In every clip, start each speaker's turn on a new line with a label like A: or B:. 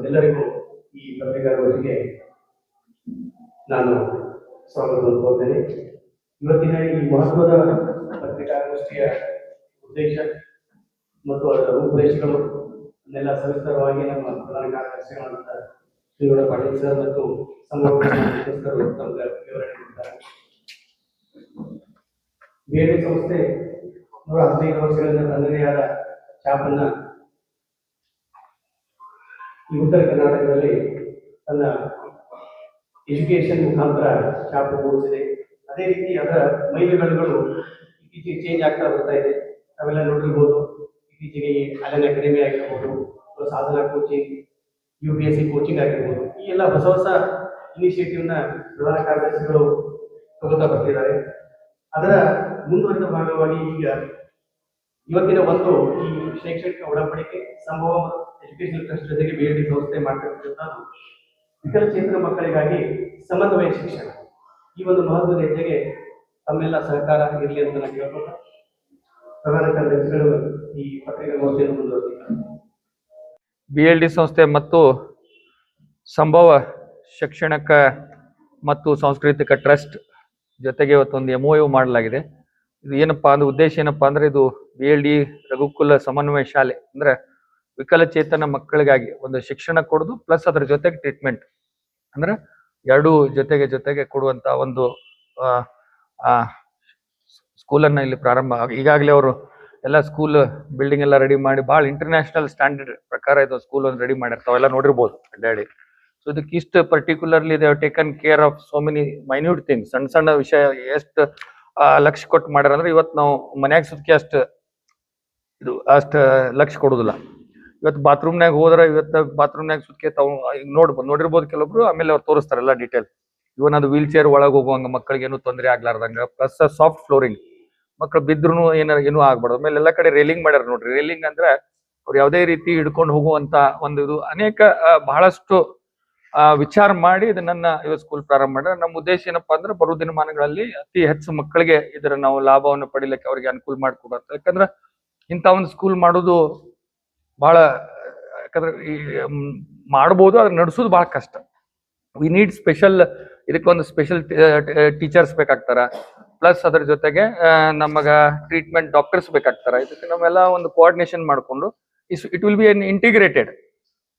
A: ಎಲ್ಲರಿಗೂ ಈ ಪತ್ರಿಕಾಗೋಷ್ಠಿಗೆ ನಾನು ಸ್ವಾಗತ ಕೋರ್ತೇನೆ. ಇವತ್ತಿನ ಈ ಮಹತ್ವದ ಪತ್ರಿಕಾಗೋಷ್ಠಿಯ ಉದ್ದೇಶ ಮತ್ತು ಅದರ ರೂಪುರೇಷೆಗಳು ಅದನ್ನೆಲ್ಲ ಸವಿಸ್ತರವಾಗಿ ನಮ್ಮ ಪ್ರಧಾನ ಕಾರ್ಯದರ್ಶಿಗಳಾದಂಥ ಶ್ರೀಗೌಡ ಪಾಟೀಲ್ ಸರ್ ಮತ್ತು ಸಂಘಟಕರು ತಮಗೆ ವಿವರಣೆ ನೀಡಿದ್ದಾರೆ. ಬೇರೆ ಸಂಸ್ಥೆ 115 ವರ್ಷಗಳಿಂದ ತನ್ನದೇ ಆದ ಛಾಪನ್ನ ಈ ಉತ್ತರ ಕರ್ನಾಟಕದಲ್ಲಿ ತನ್ನ ಎಜುಕೇಶನ್ ಮುಖಾಂತರ ಛಾಪು ಮೂಡಿಸಿದೆ. ಅದೇ ರೀತಿ ಅದರ ಮೈಲಿಗಲ್ಲುಗಳು ಇತ್ತೀಚೆಗೆ ಚೇಂಜ್ ಆಗ್ತಾ ಬರ್ತಾ ಇದೆ. ನಾವೆಲ್ಲ ನೋಡಿರ್ಬೋದು, ಇತ್ತೀಚೆಗೆ ಅಲೆನ್ ಅಕಾಡೆಮಿ ಆಗಿರ್ಬೋದು, ಸಾಧನಾ ಕೋಚಿಂಗ್, UPSC ಕೋಚಿಂಗ್ ಆಗಿರ್ಬೋದು, ಈ ಎಲ್ಲ ಹೊಸ ಹೊಸ ಇನಿಷಿಯೇಟಿವ್ನ ಪ್ರಧಾನ ಕಾರ್ಯದರ್ಶಿಗಳು ತಗೋತಾ ಬರ್ತಿದ್ದಾರೆ. ಅದರ ಮುಂದುವರಿದ ಭಾಗವಾಗಿ ಈಗ ಇವತ್ತಿನ ಒಂದು ಈ ಶೈಕ್ಷಣಿಕ ಒಡಂಬಡಿಕೆ ಸಂಭವ ಎಜುಕೇಶನ್ ಟ್ರಸ್ಟ್ ಜೊತೆಗೆ BLD ಸಂಸ್ಥೆ ಮಾಡ್ತಿರ್ತಕ್ಕಂಥದ್ದು ವಿಕಲಚೇತನ ಮಕ್ಕಳಿಗಾಗಿ ಸಮನ್ವಯ ಶಿಕ್ಷಣ. ಈ ಒಂದು ಮಹತ್ವದ ಹೆಜ್ಜೆಗೆ ತಮ್ಮೆಲ್ಲ ಸಹಕಾರ ಇರಲಿ ಅಂತ ನಾನು ಹೇಳ್ಬೋದು. ಪ್ರಧಾನ ಕಾರ್ಯದರ್ಶಿಗಳು ಈ ಪತ್ರಿಕಾಗೋಷ್ಠಿಯನ್ನು ಮುಂದುವರಿಸಿದ್ದಾರೆ.
B: BLD ಸಂಸ್ಥೆ ಮತ್ತು ಸಂಭವ ಶೈಕ್ಷಣಿಕ ಮತ್ತು ಸಾಂಸ್ಕೃತಿಕ ಟ್ರಸ್ಟ್ ಜೊತೆಗೆ ಇವತ್ತೊಂದು MOU ಮಾಡಲಾಗಿದೆ. ಇದು ಏನಪ್ಪಾ ಅಂದ್ರೆ ಉದ್ದೇಶ ಏನಪ್ಪಾ ಅಂದ್ರೆ ಇದು BLD ರಘುಕುಲ ಸಮನ್ವಯ ಶಾಲೆ ಅಂದ್ರೆ ವಿಕಲಚೇತನ ಮಕ್ಕಳಿಗಾಗಿ ಒಂದು ಶಿಕ್ಷಣ ಕೊಡೋದು ಪ್ಲಸ್ ಅದ್ರ ಜೊತೆಗೆ ಟ್ರೀಟ್ಮೆಂಟ್ ಅಂದ್ರೆ ಎರಡೂ ಜೊತೆಗೆ ಕೊಡುವಂತ ಒಂದು ಸ್ಕೂಲನ್ನ ಇಲ್ಲಿ ಪ್ರಾರಂಭ. ಈಗಾಗಲೇ ಅವರು ಎಲ್ಲ ಸ್ಕೂಲ್ ಬಿಲ್ಡಿಂಗ್ ಎಲ್ಲ ರೆಡಿ ಮಾಡಿ ಭಾಳ ಇಂಟರ್ನ್ಯಾಷನಲ್ ಸ್ಟ್ಯಾಂಡರ್ಡ್ ಪ್ರಕಾರ ಇದು ಸ್ಕೂಲ್ ಒಂದು ರೆಡಿ ಮಾಡಿರ್ತಾವೆಲ್ಲ ನೋಡಿರ್ಬೋದು ಅಡ್ಡಾಡಿ. ಸೊ ಇದಕ್ಕೆ ಇಷ್ಟು particularly they taken care of so many minute things. ಸಣ್ಣ ಸಣ್ಣ ವಿಷಯ ಎಷ್ಟು ಲಕ್ಷ ಕೊಟ್ಟು ಮಾಡ್ಯಾರ ಅಂದ್ರೆ ಇವತ್ತು ನಾವು ಮನ್ಯಾಗ ಸುತ್ಕೆ ಅಷ್ಟು ಲಕ್ಷ ಕೊಡುದಿಲ್ಲ. ಇವತ್ತು ಬಾತ್ರೂಮ್ನಾಗ ಹೋದ್ರೆ ಬಾತ್ರೂಮ್ನಾಗ ಸುತ್ಕೆ ತಾವು ನೋಡಿರ್ಬೋದು ಕೆಲವೊಬ್ರು. ಆಮೇಲೆ ಅವ್ರು ತೋರಿಸ್ತಾರಲ್ಲ ಡೀಟೇಲ್. ಇವನ್ ಅದು ವೀಲ್ ಚೇರ್ ಒಳಗೆ ಹೋಗುವಂಗ ಮಕ್ಕಳಿಗೆ ಏನೂ ತೊಂದರೆ ಆಗ್ಲಾರ್ದಂಗ ಪ್ಲಸ್ ಸಾಫ್ಟ್ ಫ್ಲೋರಿಂಗ್. ಮಕ್ಕಳು ಬಿದ್ರು ಏನೂ ಆಗ್ಬಾರ್ದು. ಆಮೇಲೆ ಎಲ್ಲ ಕಡೆ ರೇಲಿಂಗ್ ಮಾಡ್ಯಾರ ನೋಡ್ರಿ. ರೇಲಿಂಗ್ ಅಂದ್ರೆ ಅವ್ರು ಯಾವುದೇ ರೀತಿ ಹಿಡ್ಕೊಂಡು ಹೋಗುವಂತ ಒಂದು ಇದು ಅನೇಕ ಬಹಳಷ್ಟು ವಿಚಾರ ಮಾಡಿ ಇದನ್ನ ಇವತ್ತು ಸ್ಕೂಲ್ ಪ್ರಾರಂಭ ಮಾಡ್ಯಾರ. ನಮ್ಮ ಉದ್ದೇಶ ಏನಪ್ಪಾ ಅಂದ್ರೆ ಬರೋ ದಿನಮಾನಗಳಲ್ಲಿ ಅತಿ ಹೆಚ್ಚು ಮಕ್ಕಳಿಗೆ ಇದರ ನಾವು ಲಾಭವನ್ನು ಪಡಿಲಿಕ್ಕೆ ಅವರಿಗೆ ಅನುಕೂಲ ಮಾಡಿಕೊಡುತ್ತೆ. ಯಾಕಂದ್ರೆ ಇಂಥ ಒಂದು ಸ್ಕೂಲ್ ಮಾಡೋದು ಬಹಳ, ಯಾಕಂದ್ರೆ ಮಾಡ್ಬೋದು, ಅದ್ರ ನಡೆಸೋದು ಬಹಳ ಕಷ್ಟ. ವಿ ನೀಡ್ ಸ್ಪೆಷಲ್, ಇದಕ್ಕೊಂದು ಸ್ಪೆಷಲ್ ಟೀಚರ್ಸ್ ಬೇಕಾಗ್ತಾರ. ಪ್ಲಸ್ ಅದ್ರ ಜೊತೆಗೆ ನಮಗ ಟ್ರೀಟ್ಮೆಂಟ್ ಡಾಕ್ಟರ್ಸ್ ಬೇಕಾಗ್ತಾರ. ಇದಕ್ಕೆ ನಾವೆಲ್ಲ ಒಂದು ಕೋಆರ್ಡಿನೇಷನ್ ಮಾಡಿಕೊಂಡು it will be N integrated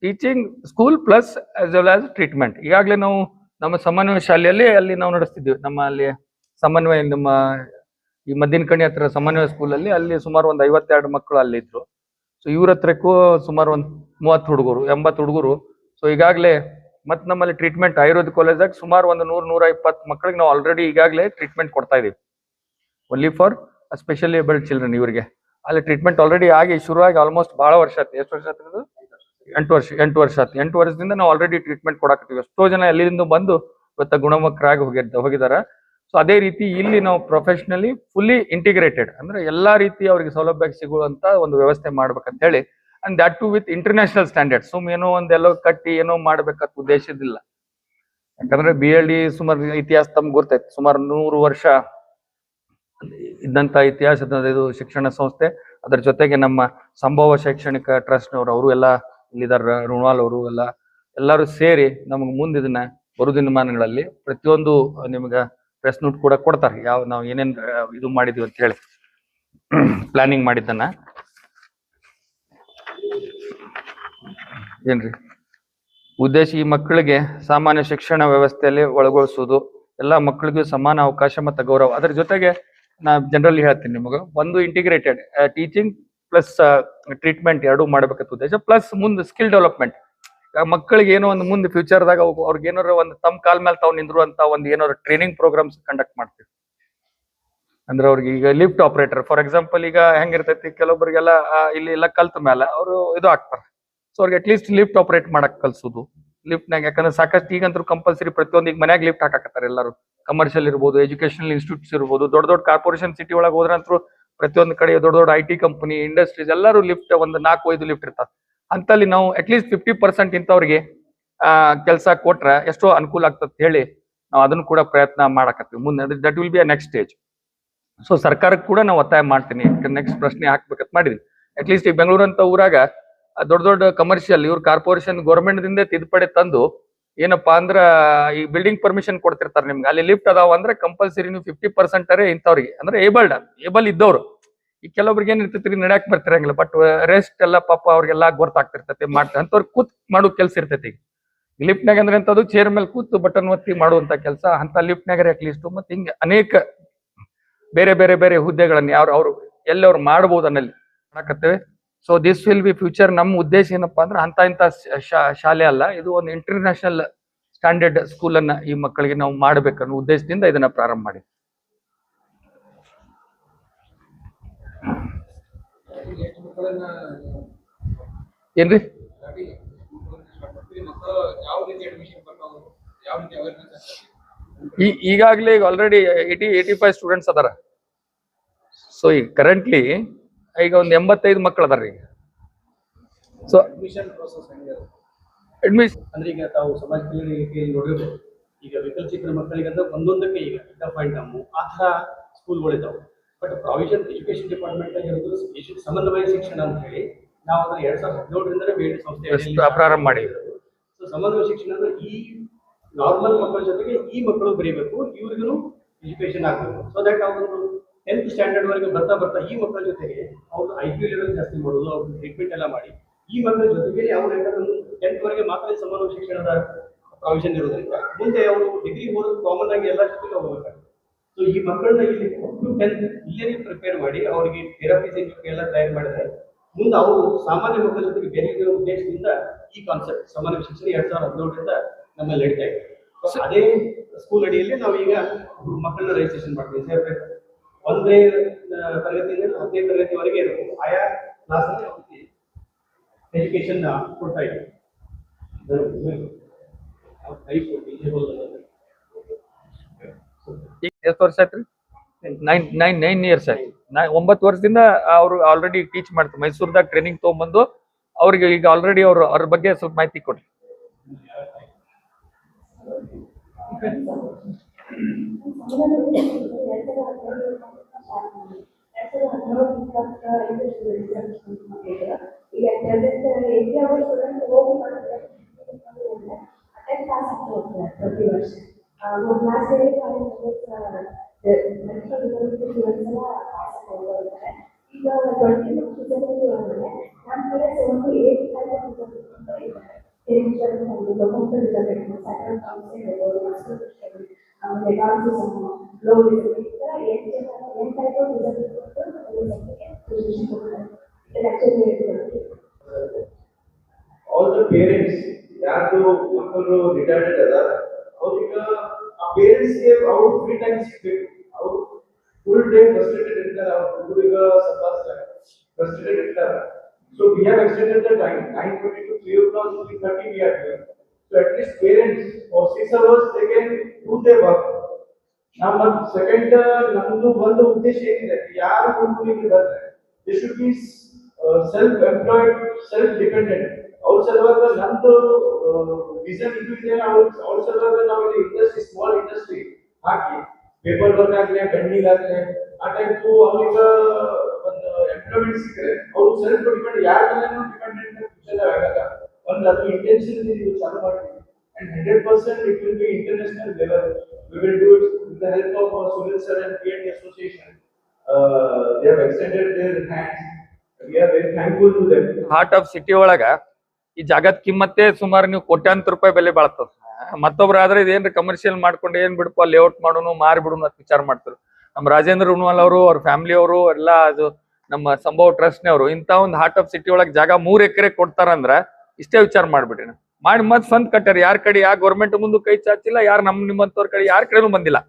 B: teaching school plus as well as treatment. ಈಗಾಗಲೇ ನಾವು ನಮ್ಮ ಸಮನ್ವಯ ಶಾಲೆಯಲ್ಲಿ ಅಲ್ಲಿ ನಾವು ನಡೆಸ್ತಿದ್ವಿ. ನಮ್ಮ ಅಲ್ಲಿ ಸಮನ್ವಯ ನಮ್ಮ ಈ ಮದ್ದಿನಕಣಿ ಹತ್ರ ಸಮನ್ವಯ ಸ್ಕೂಲಲ್ಲಿ ಅಲ್ಲಿ ಸುಮಾರು ಒಂದು 52 ಮಕ್ಕಳು ಅಲ್ಲಿ ಇದ್ರು. ಸೊ ಇವ್ರ ಹತ್ರಕ್ಕೂ ಸುಮಾರು ಒಂದು 30 ಹುಡುಗರು 80 ಹುಡುಗರು. ಸೊ ಈಗಾಗಲೇ ಮತ್ತು ನಮ್ಮಲ್ಲಿ ಟ್ರೀಟ್ಮೆಂಟ್ ಆಯುರ್ವೇದ ಕಾಲೇಜಾಗ ಸುಮಾರು ಒಂದು 100-120 ಮಕ್ಕಳಿಗೆ ನಾವು ಆಲ್ರೆಡಿ ಈಗಾಗಲೇ ಟ್ರೀಟ್ಮೆಂಟ್ ಕೊಡ್ತಾ ಇದೀವಿ. Only for specially abled children. ಇವರಿಗೆ ಅಲ್ಲಿ ಟ್ರೀಟ್ಮೆಂಟ್ ಆಲ್ರೆಡಿ ಆಗಿ ಶುರುವಾಗಿ ಆಲ್ಮೋಸ್ಟ್ ಭಾಳ ವರ್ಷ ಆಯ್ತು. ಎಷ್ಟು ವರ್ಷ ಆಯ್ತು? 8 ವರ್ಷ ಆಯ್ತು. 8 ವರ್ಷದಿಂದ ನಾವು ಆಲ್ರೆಡಿ ಟ್ರೀಟ್ಮೆಂಟ್ ಕೊಡಾಕತ್ತೀವಿ. ಎಷ್ಟೋ ಜನ ಎಲ್ಲಿಂದ ಬಂದು ಇವತ್ತ ಗುಣಮುಖರಾಗಿ ಹೋಗಿದ್ದಾರೆ. ಸೊ ಅದೇ ರೀತಿ ಇಲ್ಲಿ ನಾವು ಪ್ರೊಫೆಷನಲಿ ಫುಲ್ಲಿ ಇಂಟಿಗ್ರೇಟೆಡ್ ಅಂದ್ರೆ ಎಲ್ಲಾ ರೀತಿ ಅವರಿಗೆ ಸೌಲಭ್ಯ ಸಿಗುವಂತ ಒಂದು ವ್ಯವಸ್ಥೆ ಮಾಡ್ಬೇಕಂತ ಹೇಳಿ, and that too with international standard. ಏನೋ ಒಂದೆಲ್ಲೋ ಕಟ್ಟಿ ಏನೋ ಮಾಡ್ಬೇಕಂತ ಉದ್ದೇಶದಿಲ್ಲ. ಯಾಕಂದ್ರೆ BLD ಸುಮಾರು ಇತಿಹಾಸ ತಮ್ಗೆ ಗೊತ್ತೈತಿ. ಸುಮಾರು 100 ವರ್ಷ ಇದ್ದಂತ ಇತಿಹಾಸದ ಇದು ಶಿಕ್ಷಣ ಸಂಸ್ಥೆ. ಅದರ ಜೊತೆಗೆ ನಮ್ಮ ಸಂಭವ ಶೈಕ್ಷಣಿಕ ಟ್ರಸ್ಟ್ನವರು ಅವರು ಎಲ್ಲ ಇಲ್ಲಿದ್ದಾರೆ. ರುಣಾಲ್ ಅವರು ಎಲ್ಲರೂ ಸೇರಿ ನಮಗೆ ಮುಂದೆ ಇದನ್ನ ಬರು ದಿನಮಾನಗಳಲ್ಲಿ ಪ್ರತಿಯೊಂದು ನಿಮ್ಗೆ ಪ್ರೆಸ್ ನೋಟ್ ಕೂಡ ಕೊಡ್ತಾರೆ. ನಾವು ಏನೇನ್ ಇದು ಮಾಡಿದ್ವಿ ಅಂತ ಹೇಳಿ ಪ್ಲಾನಿಂಗ್ ಮಾಡಿದ್ದನ್ನ. ಏನ್ರಿ ಉದ್ದೇಶ? ಈ ಮಕ್ಕಳಿಗೆ ಸಾಮಾನ್ಯ ಶಿಕ್ಷಣ ವ್ಯವಸ್ಥೆಯಲ್ಲಿ ಒಳಗೊಳಿಸುವುದು, ಎಲ್ಲಾ ಮಕ್ಕಳಿಗೂ ಸಮಾನ ಅವಕಾಶ ಮತ್ತು ಗೌರವ. ಅದರ ಜೊತೆಗೆ ನಾ ಜನರಲಿ ಹೇಳ್ತೀನಿ ನಿಮಗೆ, ಒಂದು ಇಂಟಿಗ್ರೇಟೆಡ್ ಟೀಚಿಂಗ್ ಪ್ಲಸ್ ಟ್ರೀಟ್ಮೆಂಟ್ ಎರಡೂ ಮಾಡ್ಬೇಕಂತ ಉದ್ದೇಶ. ಪ್ಲಸ್ ಮುಂದೆ ಸ್ಕಿಲ್ ಡೆವಲಪ್ಮೆಂಟ್. ಮಕ್ಕಳಿಗೆ ಏನೋ ಒಂದು ಮುಂದೆ ಫ್ಯೂಚರ್ದಾಗ ಅವ್ರಿಗೆ ಏನಾರ ಒಂದು ತಮ್ಮ ಕಾಲ್ ಮೇಲೆ ತಾವು ನಿಂದಿರುವಂತ ಒಂದು ಏನಾದ್ರು ಟ್ರೈನಿಂಗ್ ಪ್ರೋಗ್ರಾಮ್ಸ್ ಕಂಡಕ್ಟ್ ಮಾಡ್ತೀವಿ. ಅಂದ್ರೆ ಅವ್ರಿಗೆ ಈಗ ಲಿಫ್ಟ್ ಆಪರೇಟರ್ ಫಾರ್ ಎಕ್ಸಾಂಪಲ್ ಈಗ ಹೆಂಗಿರ್ತೈತಿ, ಕೆಲವೊಬ್ಬರಿಗೆಲ್ಲ ಇಲ್ಲಿ ಎಲ್ಲ ಕಲ್ತ ಮೇಲೆ ಅವರು ಇದು ಆಗ್ತಾರೆ. ಸೊ ಅವ್ರಿಗೆ ಅಟ್ಲೀಸ್ಟ್ ಲಿಫ್ಟ್ ಆಪರೇಟ್ ಮಾಡಕ್ ಕಲ್ಸೋದು ಲಿಫ್ಟ್ನಾಗ. ಯಾಕಂದ್ರೆ ಸಾಕಷ್ಟು ಈಗಂತೂ ಕಂಪಲ್ಸರಿ ಪ್ರತಿಯೊಂದು ಈಗ ಮನ್ಯಾಗ ಲಿಫ್ಟ್ ಹಾಕಾಕತ್ತಾರೆ ಎಲ್ಲರೂ. ಕಮರ್ಷಿಯಲ್ ಇರ್ಬೋದು, ಎಜುಕೇಶನಲ್ ಇನ್ಸ್ಟಿಟ್ಯೂಟ್ಸ್ ಇರ್ಬೋದು, ದೊಡ್ಡ ಕಾರ್ಪೊರೇಷನ್ ಸಿಟಿ ಒಳಗೆ ಹೋದ್ರಂತೂ ಪ್ರತಿಯೊಂದು ಕಡೆ ದೊಡ್ಡ IT ಕಂಪನಿ, ಇಂಡಸ್ಟ್ರೀಸ್ ಎಲ್ಲರೂ ಲಿಫ್ಟ್ ಒಂದು 4-5 ಲಿಫ್ಟ್ ಇರ್ತಾರೆ. ಅಂತಲ್ಲಿ ನಾವು ಅಟ್ಲೀಸ್ಟ್ 50% ಇಂಥವ್ರಿಗೆ ಕೆಲಸ ಕೊಟ್ರೆ ಎಷ್ಟೋ ಅನುಕೂಲ ಆಗ್ತದೆ ಹೇಳಿ ನಾವು ಅದನ್ನು ಕೂಡ ಪ್ರಯತ್ನ ಮಾಡಕತ್ತೀವಿ. ಮುಂದೆ that will be a next stage. So ಸರ್ಕಾರಕ್ಕೆ ಕೂಡ ನಾವು ಒತ್ತಾಯ ಮಾಡ್ತೀನಿ. ನೆಕ್ಸ್ಟ್ ಪ್ರಶ್ನೆ ಹಾಕ್ಬೇಕಂತ ಮಾಡಿದ್ವಿ. ಅಟ್ಲೀಸ್ಟ್ ಈ ಬೆಂಗಳೂರು ಅಂತ ಊರಾಗ ದೊಡ್ಡ ದೊಡ್ಡ ಕಮರ್ಷಿಯಲ್ ಇವ್ರ ಕಾರ್ಪೊರೇಷನ್ ಗೌರ್ಮೆಂಟ್ ದಿಂದ ತಿದ್ದುಪಡಿ ತಂದು ಏನಪ್ಪಾ ಅಂದ್ರ ಈ ಬಿಲ್ಡಿಂಗ್ ಪರ್ಮಿಷನ್ ಕೊಡ್ತಿರ್ತಾರೆ ನಿಮ್ಗೆ. ಅಲ್ಲಿ ಲಿಫ್ಟ್ ಅದಾವ ಅಂದ್ರೆ ಕಂಪಲ್ಸರಿ ನೀವು 50% ಇಂಥವ್ರಿಗೆ ಅಂದ್ರೆ ಏಬಲ್ ಇದ್ದವ್ರು. ಈ ಕೆಲವೊಬ್ರಿಗೆ ಏನ್ ಇರ್ತೈತಿ ನಡ್ಯಾಕ್ ಬರ್ತಿರಂಗಿಲ್ಲ, ಬಟ್ ರೆಸ್ಟ್ ಎಲ್ಲ ಪಾಪ ಅವ್ರಿಗೆಲ್ಲ ಗೊತ್ತಾಗ್ತಿರ್ತೈತಿ, ಮಾಡ್ತಾರೆ ಅಂತವ್ರಿಗೆ ಕೂತ್ ಮಾಡೋ ಕೆಲ್ಸ ಇರ್ತೈತಿ. ಲಿಫ್ಟ್ನಾಗ ಅಂದ್ರೆ ಅಂತದ್ದು ಚೇರ್ ಮೇಲೆ ಕೂತು ಬಟನ್ ಒತ್ತಿ ಮಾಡುವಂತ ಕೆಲಸ ಅಂತ ಲಿಫ್ಟ್ನಾಗ ಅಟ್ಲೀಸ್ಟ್. ಮತ್ತೆ ಹಿಂಗೆ ಅನೇಕ ಬೇರೆ ಬೇರೆ ಬೇರೆ ಹುದ್ದೆಗಳನ್ನ ಅವ್ರು ಎಲ್ಲವ್ರು ಮಾಡ್ಬೋದು ಅನ್ನಲ್ಲಿ ಮಾಡಕತ್ತೇವೆ. So this will be future. ನಮ್ಮ ಉದ್ದೇಶ ಏನಪ್ಪಾ ಅಂದ್ರೆ ಅಂತ ಇಂಥ ಶಾಲೆ ಅಲ್ಲ, ಇದು ಒಂದು ಇಂಟರ್ನ್ಯಾಷನಲ್ ಸ್ಟ್ಯಾಂಡರ್ಡ್ ಸ್ಕೂಲ್ ಅನ್ನ ಈ ಮಕ್ಕಳಿಗೆ ನಾವು ಮಾಡ್ಬೇಕನ್ನೋ ಉದ್ದೇಶದಿಂದ ಇದನ್ನ ಪ್ರಾರಂಭ ಮಾಡಿ. ಏನ್ರಿ ಈಗಾಗಲೇ ಈಗ ಆಲ್ರೆಡಿ 85 ಸ್ಟೂಡೆಂಟ್ಸ್ ಅದಾರ. ಸೊ ಈಗ ಕರೆಂಟ್ಲಿ ಈಗ ಒಂದು 85 ಮಕ್ಕಳು ಅದಾರ ಈಗ. ಸೊ
A: ಅಡ್ಮಿಷನ್ ಪ್ರೋಸೆಸ್
B: ಅಡ್ಮಿಷನ್
A: ಅಂದ್ರೆ ಈಗ ತಾವು ಸಮಾಜ ಕಲ್ಯಾಣ ಇಲಾಖೆಯಲ್ಲಿ ನೋಡಿರ್ಬೋದು, ಈಗ ವಿಕಲಚೇತನ ಮಕ್ಕಳಿಗೆ ಅಂದ್ರೆ ಒಂದೊಂದಕ್ಕೆ ಈಗ ಪಿಕಪ್ ಪಾಯಿಂಟ್ ನಮ್ಮ ಆ ಥರ ಸ್ಕೂಲ್ಗಳಿದ್ದಾವೆ. ಬಟ್ ಪ್ರಾವಿಷನ್ ಎಜುಕೇಶನ್ ಡಿಪಾರ್ಟ್ಮೆಂಟ್ ಆಗಿರೋದು ಸಮನ್ವಯ ಶಿಕ್ಷಣ ಅಂತ ಹೇಳಿ ನಾವು ಅದನ್ನ 2017ರಿಂದಲೇ ಬೇರೆ ಸಂಸ್ಥೆ
B: ಪ್ರಾರಂಭ ಮಾಡಿ.
A: ಸೊ ಸಮನ್ವಯ ಶಿಕ್ಷಣ ಅಂದ್ರೆ ಈ ನಾರ್ಮಲ್ ಮಕ್ಕಳ ಜೊತೆಗೆ ಈ ಮಕ್ಕಳು ಬರೀಬೇಕು, ಇವ್ರಿಗೂ ಎಜುಕೇಶನ್ ಆಗಬೇಕು. ಸೊ ದಟ್ ಅವ್ರೊಂದು 10th ಸ್ಟ್ಯಾಂಡರ್ಡ್ ವರೆಗೆ ಬರ್ತಾ ಬರ್ತಾ ಈ ಮಕ್ಕಳ ಜೊತೆಗೆ ಅವ್ರು IQ ಲೆವೆಲ್ ಜಾಸ್ತಿ ಮಾಡೋದು, ಅವ್ರ ಟ್ರೀಟ್ಮೆಂಟ್ ಎಲ್ಲ ಮಾಡಿ ಈ ಮಕ್ಕಳ ಜೊತೆಗೆ ಅವ್ರು ಯಾಕಂದ್ರೆ 10th ವರೆಗೆ ಮಾತ್ರ ಸಮನ್ವಯ ಶಿಕ್ಷಣದ ಪ್ರಾವಿಷನ್ ಇರೋದ್ರಿಂದ ಮುಂದೆ ಅವರು ಡಿಗ್ರಿ ಓದೋದು ಕಾಮನ್ ಆಗಿ ಎಲ್ಲ ಜೊತೆಗೆ ಹೋಗ್ಬೇಕಾಗ್ತದೆ. ಸೊ ಈ ಮಕ್ಕಳನ್ನ ಇಲ್ಲಿ 10th ಇಲ್ಲೇ ಪ್ರಿಪೇರ್ ಮಾಡಿ ಅವರಿಗೆ ಥೆರಪೀಸ್ ಎಲ್ಲ ತಯಾರು ಮಾಡಿದ್ರೆ ಮುಂದೆ ಅವರು ಸಾಮಾನ್ಯ ಮಕ್ಕಳ ಜೊತೆಗೆ ಬೇರೆ ಉದ್ದೇಶದಿಂದ ಈ ಕಾನ್ಸೆಪ್ಟ್ ಸಮನ್ವಯ ಶಿಕ್ಷಣ 2017ರಿಂದ ನಮ್ಮಲ್ಲಿ ನಡೀತಾ ಇದೆ. ಅದೇ ಸ್ಕೂಲ್ ಅಡಿಯಲ್ಲಿ ನಾವೀಗ ಮಕ್ಕಳನ್ನ ರಿಜಿಸ್ಟ್ರೇಷನ್ ಮಾಡ್ತೀವಿ. ಸೇರ್ಬೇಕು 1ನೇ ತರಗತಿಯಿಂದ 10ನೇ ತರಗತಿವರೆಗೆ ಇರುತ್ತೆ. ಆಯಾ ಕ್ಲಾಸಲ್ಲಿ ಅವರಿಗೆ ಎಜುಕೇಶನ್ ಕೊಡ್ತಾ ಇದ್ದೀವಿ.
B: ಎಷ್ಟು ವರ್ಷ ಆಯ್ತ್ರಿ? 9 ಇಯರ್ಸ್ ಆಯ್ತು. 9 ವರ್ಷದಿಂದ ಅವರು ಆಲ್ರೆಡಿ ಟೀಚ್ ಮಾಡ್ತಾರೆ. ಮೈಸೂರ್ದಾಗ ಟ್ರೈನಿಂಗ್ ತಗೊಂಡ್ಬಂದು ಅವ್ರಿಗೆ ಈಗ ಆಲ್ರೆಡಿ ಅವ್ರ ಬಗ್ಗೆ ಸ್ವಲ್ಪ ಮಾಹಿತಿ ಕೊಡ್ರಿ.
C: All the parents, ಯಾರು ಮಕ್ಕಳು ರಿಟೈರ್ಡ್ ಅದಾರ ಅವ್ರಿಗೆ ಆ ಪೇರೆಂಟ್ಸ್ ಗೆ ಅವ್ರು ಫ್ರೀ ಟೈಮ್ ಸಿಗ್ಬೇಕು. ಅವ್ರು ಫುಲ್ ಡೇ ಫ್ರಸ್ಟ್ರೇಟೆಡ್ ಇರ್ತಾರೆ, ಅವ್ರ ಹುಡುಗರಿಗೆ ಫ್ರಸ್ಟ್ರೇಟೆಡ್ ಇರ್ತಾರೆ. So we have extended the time 9:20 to 3 o'clock to 3:30 we are here. So at least parents for 6 hours they can do their work. ನಮ್ಮ ಸೆಕೆಂಡ್ ನಮ್ದು ಒಂದು ಉದ್ದೇಶ ಏನಿದೆ, ಯಾರು ಹುಡುಗರಿಗೆ ಬರ್ತಾರೆ they should be self employed, self dependent. ಅವ್ರ ಸಲುವಾಗಿ ನಮ್ದು ವಿಷನ್ ಇದು ಇದೆ. ಅವ್ರ ಸಲುವಾಗಿ ನಾವು ಇಲ್ಲಿ ಇಂಡಸ್ಟ್ರಿ ಸ್ಮಾಲ್ ಇಂಡಸ್ಟ್ರಿ ಹಾಕಿ ಪೇಪರ್ ವರ್ಕ್ ಆಗಲಿ ಬೆಂಡಿಂಗ್ ಆಗಲಿ ಆ ಟೈಪ್ ಅವ್ರಿಗೆ ಒಂದು ಎಂಪ್ಲಾಯ್ಮೆಂಟ್ ಸಿಕ್ಕರೆ ಅವ್ರು ಸೆಲ್ಫ್ ಡಿಪೆಂಡ್ ಯಾರ ಮೇಲೂ ಡಿಪೆಂಡೆಂಟ್ ಫ್ಯೂಚರ್ ಆಗಲ್ಲ. ಒಂದು ಅದು ಇಂಟೆನ್ಷನ್ ಇದು ಚಾಲು ಮಾಡ್ತೀವಿ and 100% it will be international level. We will do it with the help of our Sunil sir and PND association. They have extended their hands. We are very thankful to them.
B: Heart of city ಒಳಗ ಈ ಜಾಗದ ಕಿಮ್ಮತ್ತೆ ಸುಮಾರು ನೀವು ಕೋಟ್ಯಾಂತರ ರೂಪಾಯಿ ಬೆಲೆ ಬಾಳ್ತದ. ಮತ್ತೊಬ್ರು ಆದ್ರೆ ಇದೇನ್ರಿ ಕಮರ್ಷಿಯಲ್ ಮಾಡ್ಕೊಂಡು ಏನ್ ಬಿಡಪ್ಪ ಲೇಔಟ್ ಮಾಡೋನು ಮಾರಿ ಬಿಡೋನು ಅಂತ ವಿಚಾರ ಮಾಡ್ತಾರೆ. ನಮ್ಮ ರಾಜೇಂದ್ರ ಉಣ್ವಾಲ್ ಅವರು ಅವ್ರ ಫ್ಯಾಮಿಲಿ ಅವರು ಎಲ್ಲ ಅದು ನಮ್ಮ ಸಂಭವ ಟ್ರಸ್ಟ್ ನವರು ಇಂತ ಒಂದು ಹಾರ್ಟ್ ಆಫ್ ಸಿಟಿ ಒಳಗೆ ಜಾಗ 3 ಎಕರೆ ಕೊಡ್ತಾರಂದ್ರ ಇಷ್ಟೇ ವಿಚಾರ ಮಾಡ್ಬಿಡಿ ಮಾಡಿ ಮತ್ ಸ್ವಂತ ಕಟ್ಟಾರ. ಯಾರ ಕಡೆ ಯಾವ ಗೌರ್ಮೆಂಟ್ ಮುಂದೆ ಕೈ ಚಾಚಿಲ್ಲ, ಯಾರು ನಿಮ್ಮಂತವ್ರ ಕಡೆ ಯಾರ ಕಡೆನೂ ಬಂದಿಲ್ಲ.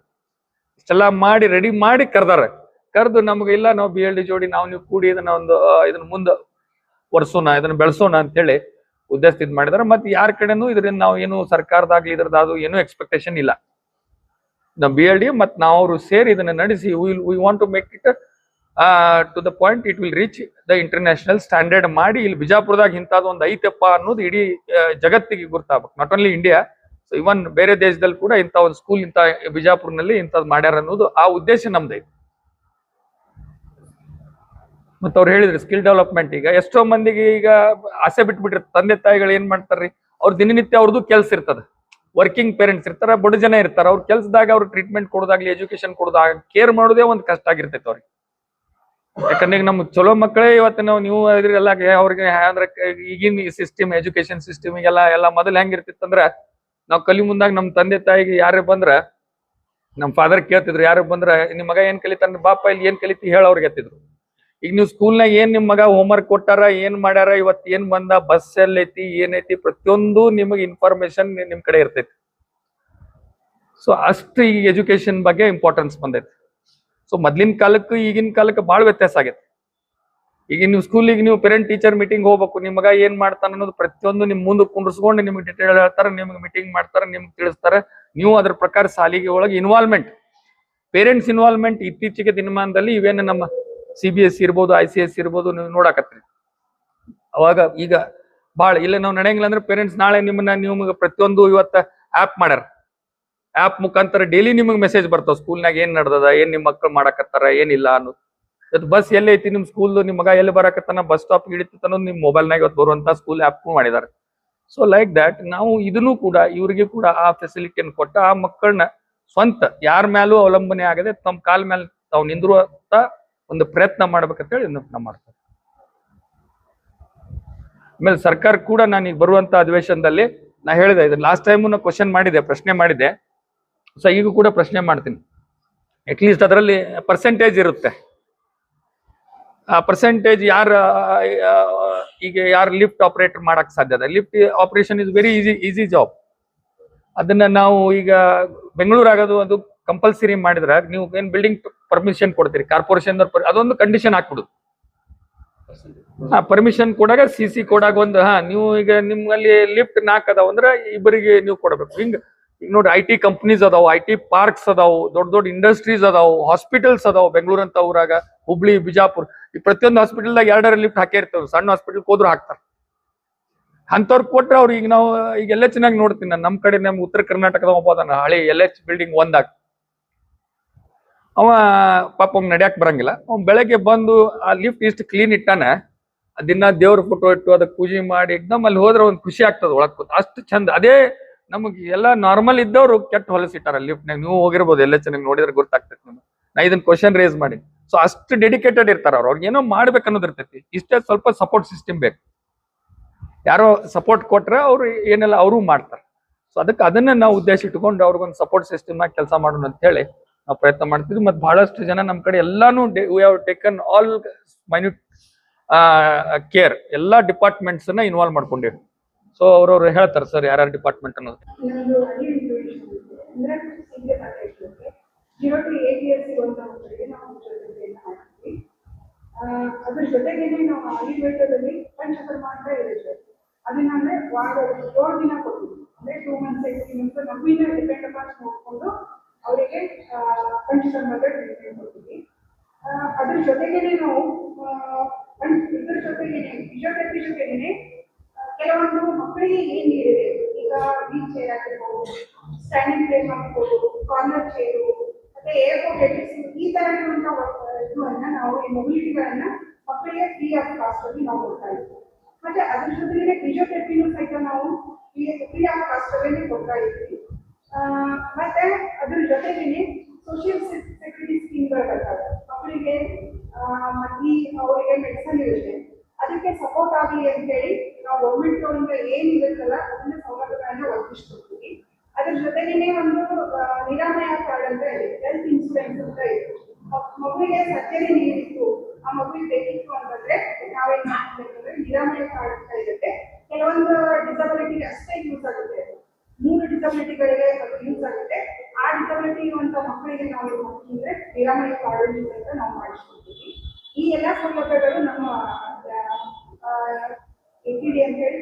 B: ಇಷ್ಟೆಲ್ಲ ಮಾಡಿ ರೆಡಿ ಮಾಡಿ ಕರೆದು ನಮ್ಗೆ ಇಲ್ಲ ನಾವು BLD ಜೋಡಿ ನೀವು ಕೂಡಿ ಇದನ್ನ ಮುಂದೆ ಒರ್ಸೋಣ, ಇದನ್ನ ಬೆಳೆಸೋಣ ಅಂತೇಳಿ ಉದ್ದೇಶ ಮಾಡಿದಾರೆ. ಮತ್ತೆ ಯಾರ ಕಡೆನೂ ಇದರಿಂದ ನಾವು ಏನು ಸರ್ಕಾರದಾಗ್ಲಿ ಇದ್ರದ್ದು ಏನು ಎಕ್ಸ್ಪೆಕ್ಟೇಷನ್ ಇಲ್ಲ. ನಮ್ಮ BLD ಮತ್ತು ನಾವು ಅವರು ಸೇರಿ ಇದನ್ನ ನಡೆಸಿ we want to make it to the point it will reach the international standard ಮಾಡಿ ಇಲ್ಲಿ ಬಿಜಾಪುರದಾಗ ಇಂಥದ್ದು ಒಂದು ಐತಪ್ಪ ಅನ್ನೋದು ಇಡೀ ಜಗತ್ತಿಗೆ ಗುರ್ತಾಗಬೇಕು. Not only India, so even ಬೇರೆ ದೇಶದಲ್ಲಿ ಕೂಡ ಇಂಥ ಒಂದು ಸ್ಕೂಲ್ ಇಂಥ ಬಿಜಾಪುರ್ನಲ್ಲಿ ಇಂಥದ್ದು ಮಾಡ್ಯಾರ ಅನ್ನೋದು ಆ ಉದ್ದೇಶ ನಮ್ದೈತಿ. ಮತ್ತೆ ಅವ್ರು ಹೇಳಿದ್ರು ಸ್ಕಿಲ್ ಡೆವಲಪ್ಮೆಂಟ್. ಈಗ ಎಷ್ಟೋ ಮಂದಿಗೆ ಈಗ ಆಸೆ ಬಿಟ್ಬಿಟ್ರಿ, ತಂದೆ ತಾಯಿಗಳು ಏನ್ ಮಾಡ್ತಾರ್ರಿ, ಅವ್ರ ದಿನನಿತ್ಯ ಅವ್ರದ್ದು ಕೆಲ್ಸ ಇರ್ತದ, ವರ್ಕಿಂಗ್ ಪೇರೆಂಟ್ಸ್ ಇರ್ತಾರ, ಬಡ ಜನ ಇರ್ತಾರ, ಅವ್ರ ಕೆಲ್ಸದಾಗ ಅವ್ರ ಟ್ರೀಟ್ಮೆಂಟ್ ಕೊಡೋದಾಗ್ಲಿ, ಎಜುಕೇಶನ್ ಕೊಡೋದಾಗ ಕೇರ್ ಮಾಡೋದೇ ಒಂದ್ ಕಷ್ಟ ಆಗಿರ್ತೈತೆ ಅವ್ರಿಗೆ. ಯಾಕಂದ್ರೆ ಈಗ ನಮ್ ಚಲೋ ಮಕ್ಕಳೇ ಇವತ್ತು ನೀವು ಇದ್ರೆಲ್ಲ ಅವ್ರಿಗೆ ಅಂದ್ರೆ ಈಗಿನ ಸಿಸ್ಟಮ್, ಎಜುಕೇಶನ್ ಸಿಸ್ಟಮ್ ಎಲ್ಲ ಮೊದಲು ಹೆಂಗಿರ್ತಿತ್ತಂದ್ರ, ನಾವ್ ಕಲಿ ಮುಂದಾಗ ನಮ್ ತಂದೆ ತಾಯಿಗೆ ಯಾರೇ ಬಂದ್ರ, ನಮ್ ಫಾದರ್ ಕೇಳ್ತಿದ್ರು, ಯಾರು ಬಂದ್ರ ನಿಮ್ ಮಗ ಏನ್ ಕಲಿತಾನ ಬಾಪ ಇಲ್ಲಿ ಏನ್ ಕಲಿತಿ ಹೇಳ ಅವ್ರಿಗೆ ಎತ್ತಿದ್ರು. ಈಗ ನೀವು ಸ್ಕೂಲ್ನಾಗ ಏನ್ ನಿಮ್ ಮಗ ಹೋಮ್ವರ್ಕ್ ಕೊಟ್ಟಾರ, ಏನ್ ಮಾಡ್ಯಾರ, ಇವತ್ ಏನ್ ಬಂದ, ಬಸ್ ಎಲ್ಲೈತಿ, ಏನೈತಿ, ಪ್ರತಿಯೊಂದು ನಿಮಗೆ ಇನ್ಫಾರ್ಮೇಶನ್ ನಿಮ್ ಕಡೆ ಇರ್ತೈತಿ. ಸೊ ಅಷ್ಟು ಈ ಎಜುಕೇಶನ್ ಬಗ್ಗೆ ಇಂಪಾರ್ಟೆನ್ಸ್ ಬಂದೈತಿ. ಸೊ ಮೊದ್ಲಿನ ಕಾಲಕ್ಕೆ ಈಗಿನ ಕಾಲಕ್ಕೆ ಬಹಳ ವ್ಯತ್ಯಾಸ ಆಗೈತೆ. ಈಗ ನೀವು ಸ್ಕೂಲಿಗೆ ನೀವು ಪೇರೆಂಟ್ ಟೀಚರ್ ಮೀಟಿಂಗ್ ಹೋಗ್ಬೇಕು, ನಿಮ್ ಮಗ ಏನ್ ಮಾಡ್ತಾನ ಅನ್ನೋದು ಪ್ರತಿಯೊಂದು ನಿಮ್ ಮುಂದೆ ಕುಂಡ್ರಿಸ್ಕೊಂಡು ನಿಮ್ಗೆ ಡಿಟೇಲ್ ಹೇಳ್ತಾರ, ನಿಮ್ಗೆ ಮೀಟಿಂಗ್ ಮಾಡ್ತಾರ, ನಿಮ್ಗೆ ತಿಳಿಸ್ತಾರ. ನೀವು ಅದ್ರ ಪ್ರಕಾರ ಸಾಲಿಗೆ ಒಳಗೆ ಇನ್ವಾಲ್ವ್ಮೆಂಟ್, ಪೇರೆಂಟ್ಸ್ ಇನ್ವಾಲ್ವ್ಮೆಂಟ್ ಇತ್ತೀಚೆಗೆ ದಿನಮಾನದಲ್ಲಿ ಇವೇನು ನಮ್ಮ CBSE ಇರ್ಬೋದು, ICS ಇರ್ಬೋದು, ನೀವು ನೋಡಾಕತ್ರಿ. ಅವಾಗ ಈಗ ಭಾಳ ಇಲ್ಲ ನಾವು ನಡೆಯಂಗಿಲ್ಲ ಅಂದ್ರೆ ಪೇರೆಂಟ್ಸ್ ನಾಳೆ ನಿಮ್ಗೆ ಪ್ರತಿಯೊಂದು ಇವತ್ತ ಆ್ಯಪ್ ಮಾಡ್ಯಾರ, ಆ್ಯಪ್ ಮುಖಾಂತರ ಡೈಲಿ ನಿಮಗೆ ಮೆಸೇಜ್ ಬರ್ತಾವ, ಸ್ಕೂಲ್ನಾಗ ಏನ್ ನಡ್ದದ, ಏನ್ ನಿಮ್ ಮಕ್ಳು ಮಾಡಕತ್ತಾರ, ಏನಿಲ್ಲ ಅನ್ನೋದು. ಇವತ್ತು ಬಸ್ ಎಲ್ಲಿ ಐತಿ ನಿಮ್ ಸ್ಕೂಲ್, ನಿಮ್ ಮಗ ಎಲ್ಲಿ ಬರಾಕತ್ತಾನ, ಬಸ್ ಸ್ಟಾಪ್ ಹಿಡಿತ ಅನ್ನೋದು ನಿಮ್ ಮೊಬೈಲ್ನಾಗ ಇವತ್ತು ಬರುವಂತ ಸ್ಕೂಲ್ ಆ್ಯಪ್ ಮಾಡಿದ್ದಾರೆ. ಸೊ ಲೈಕ್ ದ್ಯಾಟ್ ನಾವು ಇದನ್ನು ಕೂಡ ಇವರಿಗೆ ಕೂಡ ಆ ಫೆಸಿಲಿಟಿಯನ್ನು ಕೊಟ್ಟ ಆ ಮಕ್ಕಳನ್ನ ಸ್ವಂತ ಯಾರ ಮೇಲೂ ಅವಲಂಬನೆ ಆಗದೆ ತಮ್ಮ ಕಾಲ ಮೇಲೆ ತಾವು ನಿಂದಿರುವಂತ ಒಂದು ಪ್ರಯತ್ನ ಮಾಡ್ಬೇಕಂತೇಳಿ ನಾವು ಮಾಡ್ತೇವೆ. ಆಮೇಲೆ ಸರ್ಕಾರ ಕೂಡ ನಾನು ಈಗ ಬರುವಂತ ಅಧಿವೇಶನದಲ್ಲಿ ನಾ ಹೇಳಿದೆ, ಇದು ಲಾಸ್ಟ್ ಟೈಮು ನಾ ಕ್ವಶನ್ ಮಾಡಿದೆ, ಪ್ರಶ್ನೆ ಮಾಡಿದೆ. ಸೊ ಈಗ ಕೂಡ ಪ್ರಶ್ನೆ ಮಾಡ್ತೀನಿ. ಅಟ್ಲೀಸ್ಟ್ ಅದರಲ್ಲಿ ಪರ್ಸೆಂಟೇಜ್ ಇರುತ್ತೆ. ಆ ಪರ್ಸೆಂಟೇಜ್ ಈಗ ಯಾರು ಲಿಫ್ಟ್ ಆಪರೇಟರ್ ಮಾಡಕ್ ಸಾಧ್ಯ ಇದೆ, lift operation is very easy job. ಅದನ್ನ ನಾವು ಈಗ ಬೆಂಗಳೂರು ಆಗೋದು ಅದು ಕಂಪಲ್ಸರಿ ಮಾಡಿದ್ರೆ ನೀವು ಏನ್ ಬಿಲ್ಡಿಂಗ್ ಪರ್ಮಿಷನ್ ಕೊಡ್ತೀರಿ, ಕಾರ್ಪೊರೇಷನ್ ಅದೊಂದು ಕಂಡೀಷನ್ ಹಾಕ್ಬಿಡುದು. ಪರ್ಮಿಷನ್ ಕೊಡಾಗ CC ಕೊಡಾಗ ಒಂದು ನೀವು ಈಗ ನಿಮ್ಮಲ್ಲಿ ಲಿಫ್ಟ್ 4 ಅದಾವ ಅಂದ್ರೆ ಇಬ್ಬರಿಗೆ ನೀವು ಕೊಡಬೇಕು. ಹಿಂಗ ಈಗ ನೋಡಿ IT ಕಂಪ್ನೀಸ್ ಅದಾವು, IT ಪಾರ್ಕ್ಸ್ ಅದಾವು, ದೊಡ್ಡ ದೊಡ್ಡ ಇಂಡಸ್ಟ್ರೀಸ್ ಅದಾವು, ಹಾಸ್ಪಿಟಲ್ಸ್ ಅದಾವು. ಬೆಂಗಳೂರು ಅಂತ ಊರಾಗ ಹುಬ್ಳಿ, ಬಿಜಾಪುರ್, ಈ ಪ್ರತಿಯೊಂದು ಹಾಸ್ಪಿಟಲ್ದಾಗ 2 ಲಿಫ್ಟ್ ಹಾಕಿರ್ತೇವೆ. ಸಣ್ಣ ಹಾಸ್ಪಿಟಲ್ ಹೋದ್ರು ಹಾಕ್ತಾರೆ. ಅಂತವ್ರು ಕೊಟ್ರೆ ಅವ್ರು ಈಗ ನಾವು ಈಗ LH ನಾಗ ನೋಡ್ತೀನಿ ನಾನು, ನಮ್ಮ ಕಡೆ ನಮ್ ಉತ್ತರ ಕರ್ನಾಟಕದ ಒಬ್ಬ ಅದಾನ, ಹಳೆ LH ಬಿಲ್ಡಿಂಗ್ 1 ಅವ ಪಾಪ ಅವ್ನು ನಡ್ಯಾಕ್ ಬರಂಗಿಲ್ಲ. ಅವ್ನು ಬೆಳಗ್ಗೆ ಬಂದು ಆ ಲಿಫ್ಟ್ ಇಷ್ಟು ಕ್ಲೀನ್ ಇಟ್ಟಾನ, ದಿನ ದೇವ್ರ ಫೋಟೋ ಇಟ್ಟು ಅದಕ್ಕೆ ಪೂಜೆ ಮಾಡಿ ಎಕ್ದಮ್ ಅಲ್ಲಿ ಹೋದ್ರೆ ಒಂದು ಖುಷಿ ಆಗ್ತದೆ ಒಳಗ್ ಕೂತ್, ಅಷ್ಟು ಚಂದ. ಅದೇ ನಮಗೆ ಎಲ್ಲ ನಾರ್ಮಲ್ ಇದ್ದವ್ರು ಕೆಟ್ಟ ಹೊಲಸಿಟ್ಟಾರ ಲಿಫ್ಟ್ನಾಗ. ನೀವು ಹೋಗಿರ್ಬೋದು LH ನೋಡಿದ್ರೆ ಗೊತ್ತಾಗ್ತೈತಿ ನಿಮ್ಗೆ. ನಾ ಇದನ್ನ ಕ್ವಶನ್ ರೇಸ್ ಮಾಡಿ. ಸೊ ಅಷ್ಟು ಡೆಡಿಕೇಟೆಡ್ ಇರ್ತಾರ ಅವ್ರಿಗೆ ಏನೋ ಮಾಡ್ಬೇಕು ಅನ್ನೋದು ಇರ್ತೈತಿ. ಇಷ್ಟೇ ಸ್ವಲ್ಪ ಸಪೋರ್ಟ್ ಸಿಸ್ಟಮ್ ಬೇಕು. ಯಾರೋ ಸಪೋರ್ಟ್ ಕೊಟ್ರೆ ಅವ್ರು ಏನೆಲ್ಲ ಅವರು ಮಾಡ್ತಾರೆ. ಸೊ ಅದನ್ನ ನಾವು ಉದ್ದೇಶ ಇಟ್ಕೊಂಡು ಅವ್ರಿಗೊಂದು ಸಪೋರ್ಟ್ ಸಿಸ್ಟಮ್ ನಾಗ ಕೆಲಸ ಮಾಡೋಣ ಅಂತ ಹೇಳಿ ನಾವು ಪ್ರಯತ್ನ ಮಾಡ್ತಿದ್ವಿ. ಮತ್ತೆ ಬಹಳಷ್ಟು ಜನ ನಮ್ಮ ಕಡೆ ಎಲ್ಲಾನು we have taken all minute care, ಎಲ್ಲಾ ಡಿಪಾರ್ಟ್ಮೆಂಟ್ಸ್ ನ ಇನ್ವಾಲ್ವ್ ಮಾಡ್ಕೊಂಡಿವಿ. ಸೊ ಅವ್ರವ್ರು ಹೇಳ್ತಾರೆ ಸರ್ ಯಾರ್ಯಾರ ಡಿಪಾರ್ಟ್ಮೆಂಟ್ ಅನ್ನೋದು.
D: ಅದ್ರ ಜೊತೆಗೆ ನಾವು ಆಯುರ್ವೇದದಲ್ಲಿ ಪಂಚಕರ್ಮ ಅಂತ ಇರುತ್ತೆ. ಅದನ್ನ ಅಂದ್ರೆ 7 ದಿನ ಕೊಡ್ತೀವಿ. ಅಂದ್ರೆ 2 ಮಂತ್ಸ್ 18 ಮಂತ್ಸ್ ನಮ್ಮಿಂದ ಡಿಪೆಂಡ್ ಅಪಾನ್ ನೋಡ್ಕೊಂಡು ಅವರಿಗೆ ಪಂಚಕರ್ಮದ ಟ್ರೀಟ್ಮೆಂಟ್ ಕೊಡ್ತೀವಿ. ಅದ್ರ ಜೊತೆಗೇನೆ ನಾವು ಇದ್ರ ಜೊತೆಗೇನೆ ಫಿಸಿಯೋಥೆರಪಿ ಜೊತೆಗೇನೆ ಕೆಲವೊಂದು ಮಕ್ಕಳಿಗೆ ಏನ್ ನೀಡಿದೆ, ಈಗ ವೀಲ್ ಚೇರ್ ಆಗಿರ್ಬೋದು, ಸ್ಟ್ಯಾಂಡಿಂಗ್ ಫ್ರೇಮ್ ಆಗಿರ್ಬೋದು, ಕಾರ್ನರ್ ಚೇರು, ಮತ್ತೆ ಏರ್ಪೋರ್ಟ್ ಈ ತರ ಇದನ್ನ ನಾವು ಈ ಮೊಬಿಲಿಟಿಗಳನ್ನ ಮಕ್ಕಳಿಗೆ ಫ್ರೀ ಆಫ್ ಕಾಸ್ಟ್ ಅಲ್ಲಿ ನಾವು ಕೊಡ್ತಾ ಇದ್ದೀವಿ. ಮತ್ತೆ ಅದ್ರ ಜೊತೆಗೆ ಫಿಸಿಯೋಥೆರಪಿನೂ ಸಹಿತ ನಾವು ಫ್ರೀ ಆಫ್ ಕಾಸ್ಟ್ ಅಲ್ಲಿ ಕೊಡ್ತಾ ಇದ್ದೀವಿ. ಮತ್ತೆ ಅದ್ರ ಜೊತೆಗೆ ಸೋಷಿಯಲ್ ಸೆಕ್ಯೂರಿಟಿ ಸ್ಕೀಮ್ಗಳು ಬರ್ತವೆ ಮಕ್ಕಳಿಗೆ. ಅವರಿಗೆ ಮೆಡಿಸನ್ ಇರುತ್ತೆ, ಅದಕ್ಕೆ ಸಪೋರ್ಟ್ ಆಗಲಿ ಅಂತೇಳಿ ನಾವು ಗೌರ್ಮೆಂಟ್ ಅವರಿಂದ ಏನಿರುತ್ತಲ್ಲ ಅದನ್ನ ಸೌಲಭ್ಯಗಳನ್ನ ಒದಗಿಸ್ಕೊಡ್ತೀವಿ. ಅದ್ರ ಜೊತೆಗೇನೆ ಒಂದು ನಿರಾಮಯ ಕಾರ್ಡ್ ಅಂತ ಇದೆ, ಹೆಲ್ತ್ ಇನ್ಶೂರೆನ್ಸ್ ಅಂತ ಇದೆ. ಮಗುವಿಗೆ ಸರ್ಜರಿ ನೀಡಿತ್ತು, ಆ ಮಗುವಿಗೆ ಬೇಕಿತ್ತು ಅಂತಂದ್ರೆ ನಾವೇನ್ ಮಾಡ್ಬೇಕಂದ್ರೆ ನಿರಾಮಯ ಕಾರ್ಡ್ ಅಂತ ಇರುತ್ತೆ. ಕೆಲವೊಂದು ಡಿಸಬಿಲಿಟಿಗೆ ಅಷ್ಟೇ ಯೂಸ್ ಆಗುತ್ತೆ, 3 ಡಿಸಬಿಲಿಟಿಗಳಿಗೆ ಅದು ಯೂಸ್ ಆಗುತ್ತೆ. ಆ ಡಿಸಬಿಲಿಟಿ ಇರುವಂತ ಮಕ್ಕಳಿಗೆ ನಾವು ಏನ್ ಮಾಡ್ತೀವಿ ಅಂದ್ರೆ ನಿರಾಮಯ ಕಾರ್ಡ್ ಅಂತ ನಾವು ಮಾಡಿಸ್ಕೊಡ್ತೀವಿ. ಈ ಎಲ್ಲಾ ಸೌಲಭ್ಯಗಳು ನಮ್ಮ ATD ಅಂತ ಹೇಳಿ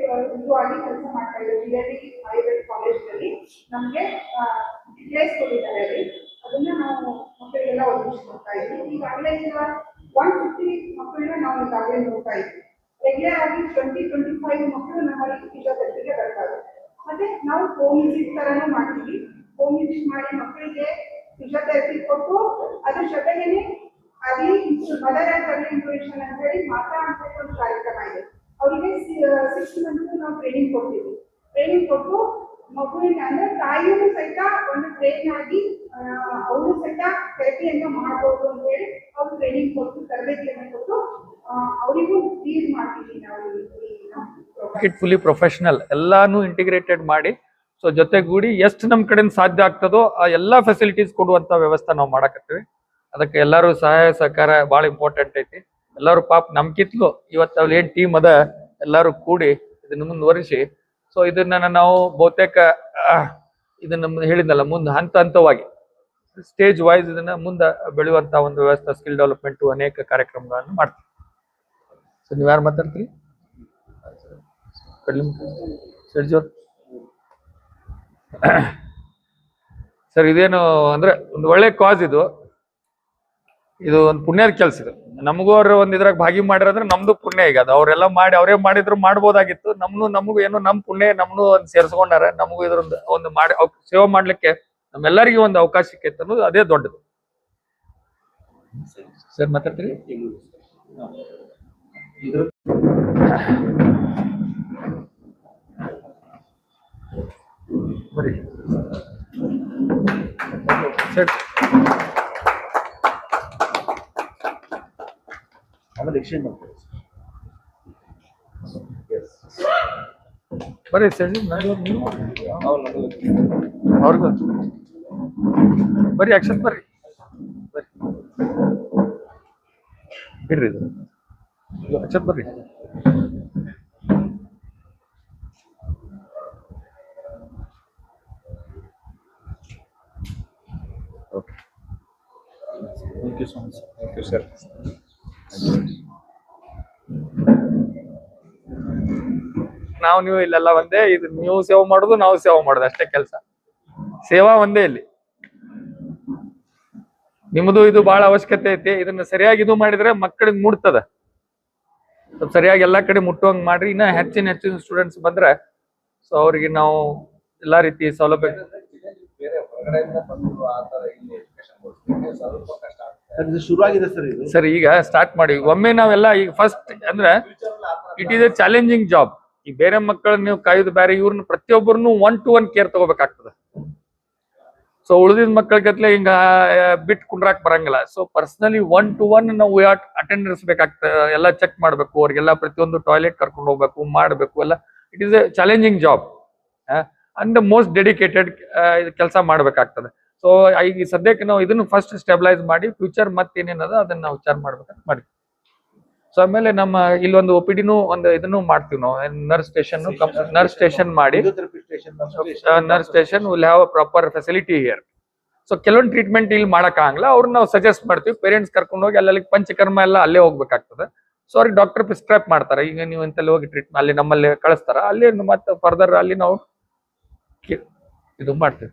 D: ಆಗಿ ಕೆಲಸ ಮಾಡ್ತಾ ಇದ್ದಾರೆ. GLD ಆಯುರ್ವೇದ ಕಾಲೇಜ್ನಲ್ಲಿ ನಮಗೆ ಡಿಟೇಲ್ಸ್ ಕೊಟ್ಟಿದ್ದಾರೆ ಅಲ್ಲಿ, ಅದನ್ನ ನಾವು ಮಕ್ಕಳಿಗೆಲ್ಲ ಒದಗಿಸ್ಕೊಡ್ತಾ ಇದ್ದೀವಿ. ಈಗಾಗಲೇ ಈಗ 150 ಮಕ್ಕಳನ್ನ ನಾವು ಈಗಾಗಲೇ ನೋಡ್ತಾ ಇದ್ದೀವಿ. ರೆಗ್ಯುಲರ್ ಆಗಿ 20-25 ಮಕ್ಕಳು ನಮ್ಮಲ್ಲಿ ಫಿಸಿಯೋಥೆರಪಿಗೆ ಬರ್ತಾರೆ. ಮತ್ತೆ ನಾವು ಹೋಮ್ ವಿಸಿಟ್ ತರನೂ ಮಾಡ್ತೀವಿ. ಹೋಮ್ ವಿಸಿಟ್ ಮಾಡಿ ಮಕ್ಕಳಿಗೆ ಫಿಸಿಯೋಥೆರಪಿ ಕೊಟ್ಟು ಅದ್ರ ಜೊತೆಗೇನೆ ಅಲ್ಲಿ ಮದರ್ ಆ್ಯಂಡ್ ಅರ್ಲಿ ಇಂಟ್ರೊಡಕ್ಷನ್ ಅಂತ ಹೇಳಿ ಮಾತಾ ಅಂತ ಒಂದು ಕಾರ್ಯಕ್ರಮ ಇದೆ. ಅವರಿಗೆ 6 ಮಂತ್ಸ್ ನಾವು ಟ್ರೈನಿಂಗ್ ಕೊಡ್ತೀವಿ. ಟ್ರೈನಿಂಗ್ ಕೊಟ್ಟು ಮಗುವಿನ ಅಂದ್ರೆ ತಾಯಿಯೂ ಸಹಿತ ಒಂದು ಟ್ರೈನ್ ಆಗಿ ಅವರು ಸಹಿತ ಥೆರಪಿಯನ್ನು ಮಾಡ್ಬೋದು ಅಂತ ಹೇಳಿ ಅವ್ರು ಟ್ರೈನಿಂಗ್ ಕೊಟ್ಟು ತರಬೇತಿಯನ್ನು ಕೊಟ್ಟು ಅವರಿಗೂ ಲೀಡ್ ಮಾಡ್ತೀವಿ ನಾವು.
B: ಇಟ್ ಫುಲ್ಲಿ ಪ್ರೊಫೆಷನಲ್ ಎಲ್ಲಾನು ಇಂಟಿಗ್ರೇಟೆಡ್ ಮಾಡಿ ಸೊ ಜೊತೆಗೂಡಿ ಎಷ್ಟು ನಮ್ಮ ಕಡೆಯಿಂದ ಸಾಧ್ಯ ಆಗ್ತದೋ ಆ ಎಲ್ಲಾ ಫೆಸಿಲಿಟೀಸ್ ಕೊಡುವಂತ ವ್ಯವಸ್ಥೆ ನಾವು ಮಾಡಕತ್ತೀವಿ. ಅದಕ್ಕೆ ಎಲ್ಲರೂ ಸಹಾಯ ಸಹಕಾರ ಭಾಳ ಇಂಪಾರ್ಟೆಂಟ್ ಐತಿ. ಎಲ್ಲರೂ ಪಾಪ ನಮ್ಕಿತ್ಲು ಇವತ್ತು ಅಲ್ಲಿ ಏನ್ ಟೀಮ್ ಅದ ಎಲ್ಲರೂ ಕೂಡಿ ಇದನ್ನ ಮುಂದುವರಿಸಿ ಸೊ ಇದನ್ನ ನಾವು ಬಹುತೇಕ ಇದನ್ನ ಹೇಳಿದ್ನಲ್ಲ ಮುಂದೆ ಹಂತವಾಗಿ ಸ್ಟೇಜ್ ವೈಸ್ ಇದನ್ನ ಮುಂದೆ ಬೆಳೆಯುವಂತ ಒಂದು ವ್ಯವಸ್ಥೆ ಸ್ಕಿಲ್ ಡೆವಲಪ್ಮೆಂಟ್ ಅನೇಕ ಕಾರ್ಯಕ್ರಮಗಳನ್ನು ಮಾಡ್ತೀವಿ. ಸೊ ನೀವ್ ಯಾರು ಮಾತಾಡ್ತೀರಿ ಸರ್? ಇದೇನು ಅಂದ್ರೆ ಒಂದು ಒಳ್ಳೆ ಕಾಸ್ ಇದು ಒಂದು ಪುಣ್ಯದ ಕೆಲಸ ಇದು. ನಮಗೂ ಅವ್ರು ಒಂದ್ ಇದ್ರಾಗ ಭಾಗಿ ಮಾಡಿರಂದ್ರೆ ನಮ್ದು ಪುಣ್ಯ ಈಗ ಅದು. ಅವರೆಲ್ಲ ಮಾಡಿ ಅವರೇ ಮಾಡಿದ್ರು ಮಾಡ್ಬೋದಾಗಿತ್ತು. ನಮಗೂ ಏನು ನಮ್ ಪುಣ್ಯ ನಮ್ನು ಒಂದ್ ಸೇರ್ಸ್ಕೊಂಡಾರ. ನಮಗೂ ಇದ್ರೊಂದು ಒಂದು ಮಾಡಿ ಸೇವೆ ಮಾಡ್ಲಿಕ್ಕೆ ನಮ್ಮೆಲ್ಲರಿಗೂ ಒಂದು ಅವಕಾಶ ಸಿಕ್ಕೈತೆ ಅನ್ನೋದು ಅದೇ ದೊಡ್ಡದು. ಸರ್ ಮಾತಾಡ್ತೀರಿ? ಬರೀ ಸರ್
C: ಆಮೇಲೆ ಎಕ್ಸ್ಚೇಂಜ್ ಮಾಡ್ತೀವಿ.
B: ಬರ್ರಿ ಸರ್ ಅವ್ರಿಗೂ ಬರ್ರಿ ಆಕ್ಷನ್ ಬರ್ರಿ ಬಿಡ್ರಿ ಇದು ಆಕ್ಷನ್ ಬರ್ರಿ. Okay
C: thank you so much. Thank you sir.
B: ನೀವು ಇಲ್ಲೆಲ್ಲ ಒಂದೇ. ಇದು ನೀವು ಸೇವೆ ಮಾಡೋದು ನಾವು ಸೇವೆ ಮಾಡೋದು ಅಷ್ಟೇ ಕೆಲಸ. ಸೇವಾ ಒಂದೇ ಇಲ್ಲಿ. ನಿಮ್ಮದು ಇದು ಬಹಳ ಅವಶ್ಯಕತೆ ಐತಿ. ಇದನ್ನ ಸರಿಯಾಗಿ ಇದು ಮಾಡಿದ್ರೆ ಮಕ್ಕಳಿಗೆ ಮುಟ್ತದ. ಸ್ವಲ್ಪ ಸರಿಯಾಗಿ ಎಲ್ಲಾ ಕಡೆ ಮುಟ್ಟುವಂಗ್ ಮಾಡ್ರಿ. ಇನ್ನ ಹೆಚ್ಚಿನ ಸ್ಟೂಡೆಂಟ್ಸ್ ಬಂದ್ರೆ ಸೊ ಅವ್ರಿಗೆ ನಾವು ಎಲ್ಲಾ ರೀತಿ ಸೌಲಭ್ಯ.
C: ಬೇರೆ ಹೊರಗಡೆಯಿಂದ ಬಂದು ಆ ತರ ಇಲ್ಲಿ ಎಜುಕೇಶನ್ ಕೊಡ್ತೀವಿ ಸ್ವಲ್ಪ ಕಷ್ಟ ಆಗುತ್ತೆ. ಇದು ಶುರು ಆಗಿದೆ ಸರ್. ಇದು
B: ಸರ್ ಈಗ ಸ್ಟಾರ್ಟ್ ಮಾಡಿ. ಒಮ್ಮೆ ನಾವೆಲ್ಲ ಈಗ ಫಸ್ಟ್ ಅಂದ್ರೆ it is A challenging job. ಈ ಬೇರೆ ಮಕ್ಕಳನ್ನ ನೀವು ಕಾಯೋದು ಬೇರೆ, ಇವ್ರನ್ನ ಪ್ರತಿಯೊಬ್ಬರನ್ನು 1-to-1 ಕೇರ್ ತಗೋಬೇಕಾಗ್ತದೆ. ಸೊ ಉಳಿದಿದ ಮಕ್ಕಳಿಗತ್ಲೆ ಹಿಂಗ ಬಿಟ್ಟು ಕುಂಡ್ರಾಕ್ ಬರಂಗಿಲ್ಲ. ಸೊ ಪರ್ಸನಲಿ 1-to-1 ನಾವು ಅಟೆಂಡ್ ಇರಿಸಬೇಕಾಗ್ತದೆ. ಎಲ್ಲ ಚೆಕ್ ಮಾಡ್ಬೇಕು, ಅವ್ರಿಗೆಲ್ಲ ಪ್ರತಿಯೊಂದು ಟಾಯ್ಲೆಟ್ ಕರ್ಕೊಂಡು ಹೋಗ್ಬೇಕು, ಮಾಡ್ಬೇಕು ಎಲ್ಲ. It is A challenging job and most dedicated ಕೆಲಸ ಮಾಡ್ಬೇಕಾಗ್ತದೆ. ಸೊ ಈಗ ಸದ್ಯಕ್ಕೆ ನಾವು ಇದನ್ನು ಫಸ್ಟ್ ಸ್ಟೆಬಿಲೈಸ್ ಮಾಡಿ ಫ್ಯೂಚರ್ ಮತ್ತೇನೇನದ ಅದನ್ನ ನಾವು ವಿಚಾರ ಮಾಡ್ಬೇಕಂತ ಮಾಡಿ. ಸೊ ಆಮೇಲೆ ನಮ್ಮ ಇಲ್ಲೊಂದು OPDನೂ ಒಂದು ಇದನ್ನು ಮಾಡ್ತೀವಿ ನಾವು. ನರ್ಸ್ ಸ್ಟೇಷನ್ ಮಾಡಿ nurse station will have a proper facility here. So ಕೆಲವೊಂದು ಟ್ರೀಟ್ಮೆಂಟ್ ಇಲ್ಲಿ ಮಾಡಕ್ ಆಗಲ್ಲ, ಅವ್ರನ್ನ ನಾವು ಸಜೆಸ್ಟ್ ಮಾಡ್ತೀವಿ. ಪೇರೆಂಟ್ಸ್ ಕರ್ಕೊಂಡು ಹೋಗಿ ಅಲ್ಲಿ ಪಂಚಕರ್ಮ ಎಲ್ಲ ಅಲ್ಲೇ ಹೋಗ್ಬೇಕಾಗ್ತದೆ. ಸೊ ಅವ್ರಿಗೆ ಡಾಕ್ಟರ್ ಪ್ರಿಸ್ಕ್ರೈಬ್ ಮಾಡ್ತಾರೆ. ಈಗ ನೀವು ಇಂತಲ್ಲಿ ಹೋಗಿ ಟ್ರೀಟ್ಮೆಂಟ್ ಅಲ್ಲಿ ನಮ್ಮಲ್ಲಿ ಕಳಿಸ್ತಾರ. ಅಲ್ಲಿ ಮತ್ತೆ ಫರ್ದರ್ ಅಲ್ಲಿ ನಾವು ಇದು ಮಾಡ್ತೀವಿ.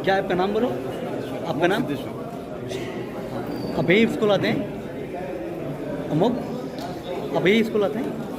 E: क्या आपका नाम बोलो? आपका नाम? आप यही स्कूल आते हैं? अमोक आप यही स्कूल आते हैं?